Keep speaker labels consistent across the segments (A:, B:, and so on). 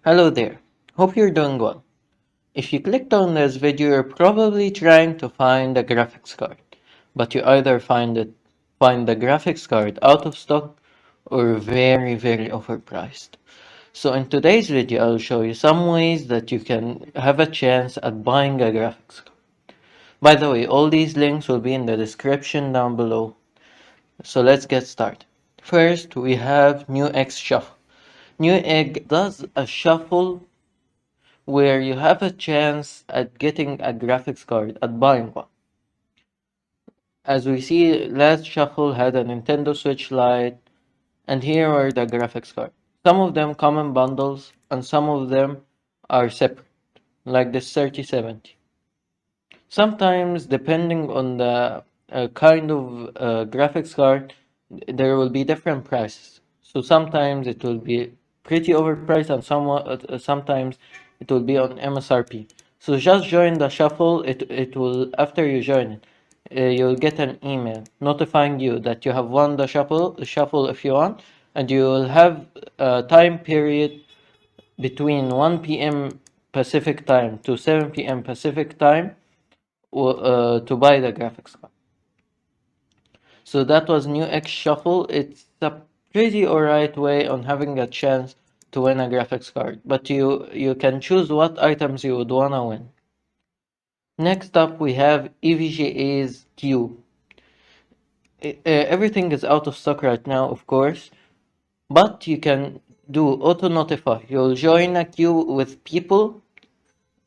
A: Hello there, hope you're doing well. If you clicked on this video, you're probably trying to find a graphics card, but you either find the graphics card out of stock or very overpriced. So in today's video, I'll show you some ways that you can have a chance at buying a graphics card. By the way, all these links will be in the description down below. So let's get started. First, we have Newegg Shuffle. Newegg does a shuffle where you have a chance at getting a graphics card at buying one. As we see, last shuffle had a Nintendo Switch Lite, and here are the graphics cards. Some of them come in bundles, and some of them are separate, like this 3070. Sometimes, depending on the kind of graphics card, there will be different prices. So sometimes it will be pretty overpriced, and sometimes it will be on MSRP. So just join the shuffle. It will, after you join it, you'll get an email notifying you that you have won the shuffle if you want, and you will have a time period between 1 p.m. Pacific time to 7 p.m. Pacific time to buy the graphics card. So that was Newegg Shuffle. It's a pretty alright way on having a chance to win a graphics card, but you can choose what items you would wanna win. Next up, we have EVGA's queue. Everything is out of stock right now, of course, but you can do auto notify. You'll join a queue with people.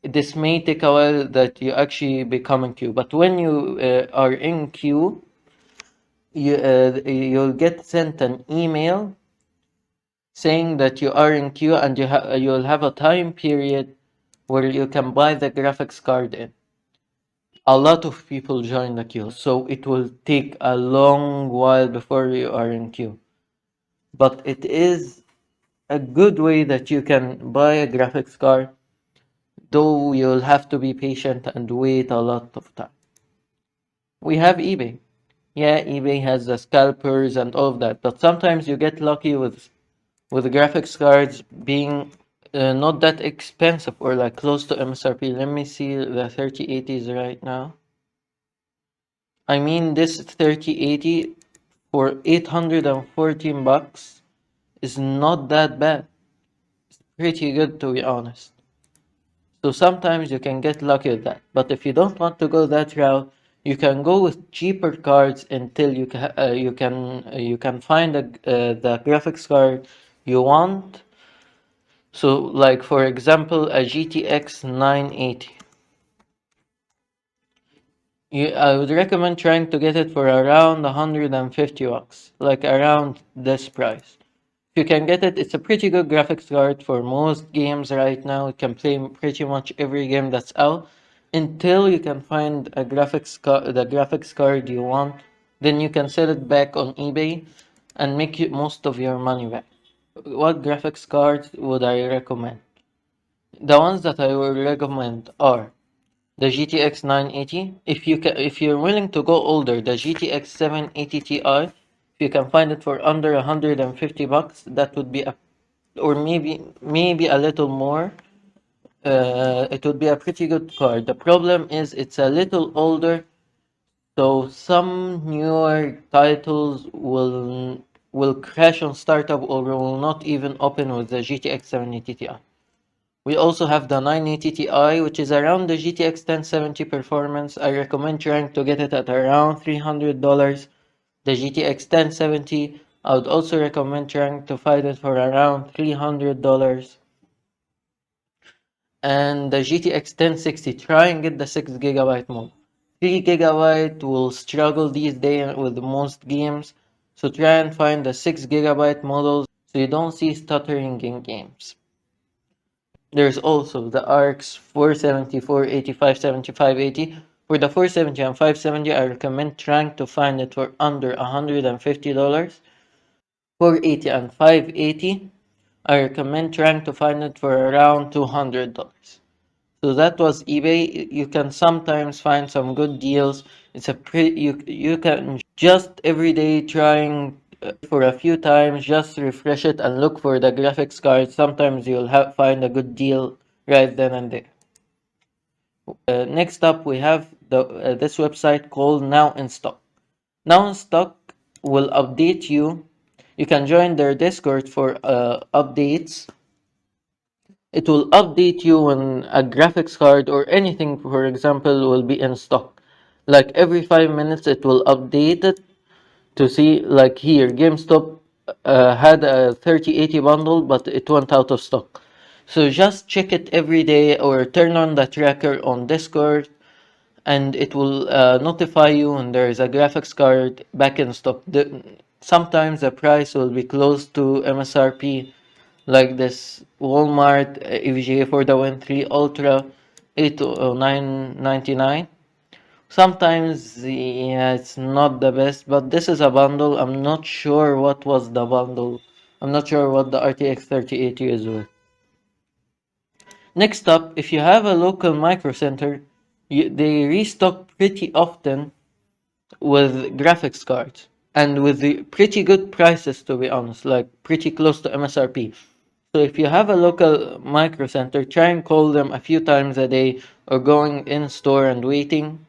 A: This may take a while that you actually become in queue, but when you are in queue, you'll get sent an email saying that you are in queue, and you'll have a time period where you can buy the graphics card in. A lot of people join the queue, so it will take a long while before you are in queue. But it is a good way that you can buy a graphics card, though you'll have to be patient and wait a lot of time. We have eBay. Yeah, eBay has the scalpers and all of that, but sometimes you get lucky with graphics cards being not that expensive or like close to MSRP. Let me see the 3080s right now. I mean, this 3080 for 814 bucks is not that bad. It's pretty good, to be honest. So sometimes you can get lucky with that. But if you don't want to go that route, you can go with cheaper cards until you can find the graphics card you want. So, like for example, a GTX 980. I would recommend trying to get it for around 150 bucks, like around this price. If you can get it, it's a pretty good graphics card for most games right now. It can play pretty much every game that's out until you can find the graphics card you want. Then you can sell it back on eBay and make most of your money back. What graphics cards would I recommend? The ones that I would recommend are the GTX 980. If you're willing to go older, the GTX 780 Ti. If you can find it for under 150 bucks, that would be or maybe a little more. It would be a pretty good card. The problem is it's a little older, so some newer titles will crash on startup or will not even open with the GTX 780 Ti. We also have the 980 Ti, which is around the GTX 1070 performance. I recommend trying to get it at around $300. The GTX 1070, I would also recommend trying to find it for around $300. And the GTX 1060, try and get the 6GB model. 3GB will struggle these days with most games, so try and find the 6GB models so you don't see stuttering in games. There's also the ARX 470, 480, 570, 580. For the 470 and 570, I recommend trying to find it for under $150. 480 and 580, I recommend trying to find it for around $200. So that was eBay. You can sometimes find some good deals. It's a pretty you can just every day trying for a few times, just refresh it and look for the graphics card. Sometimes you'll find a good deal right then and there. Next up, we have this website called Now in Stock. Now in Stock will update you. You can join their Discord for updates. It will update you when a graphics card or anything, for example, will be in stock. Like every 5 minutes, it will update it to see, like here, GameStop had a 3080 bundle, but it went out of stock. So just check it every day or turn on the tracker on Discord, and it will notify you when there is a graphics card back in stock. Sometimes the price will be close to MSRP, like this Walmart EVGA for the Win 3 Ultra 809.99. Sometimes, yeah, it's not the best, but this is a bundle. I'm not sure what was the bundle. I'm not sure what the RTX 3080 is with. Next up, if you have a local micro center, they restock pretty often with graphics cards and with the pretty good prices, to be honest, like pretty close to MSRP. So if you have a local micro center, try and call them a few times a day or going in store and waiting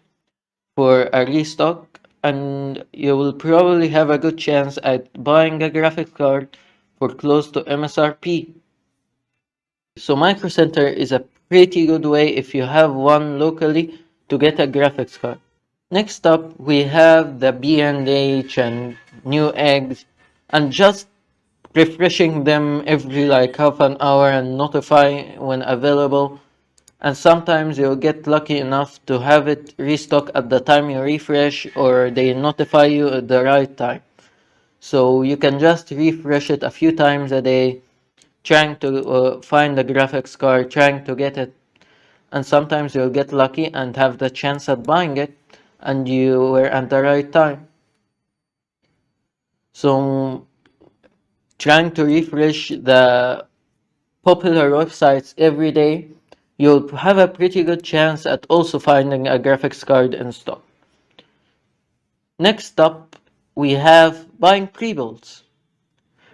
A: for a restock, and you will probably have a good chance at buying a graphics card for close to MSRP. So Micro Center is a pretty good way if you have one locally to get a graphics card. Next up, we have the B&H and new eggs, and just refreshing them every like half an hour and notify when available. And sometimes you'll get lucky enough to have it restock at the time you refresh, or they notify you at the right time. So you can just refresh it a few times a day, trying to find the graphics card, trying to get it. And sometimes you'll get lucky and have the chance at buying it, and you were at the right time. So trying to refresh the popular websites every day, you'll have a pretty good chance at also finding a graphics card in stock. Next up, we have buying pre-builds.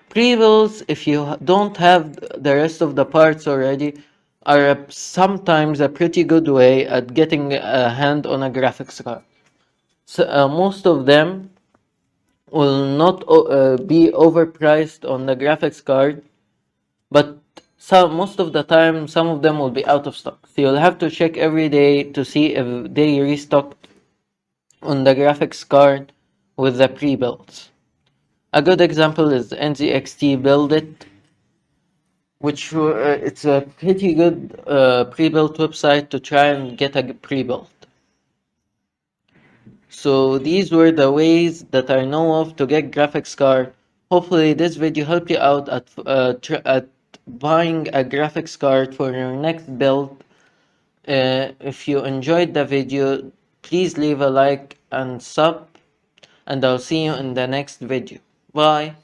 A: Pre-builds, if you don't have the rest of the parts already, are sometimes a pretty good way at getting a hand on a graphics card. So, most of them will not be overpriced on the graphics card, but most of the time, some of them will be out of stock. So you'll have to check every day to see if they restocked on the graphics card with the pre-builds. A good example is NZXT Build It, which it's a pretty good pre-built website to try and get a pre-built. So these were the ways that I know of to get graphics card. Hopefully this video helped you out at buying a graphics card for your next build. If you enjoyed the video, please leave a like and sub, and I'll see you in the next video. Bye.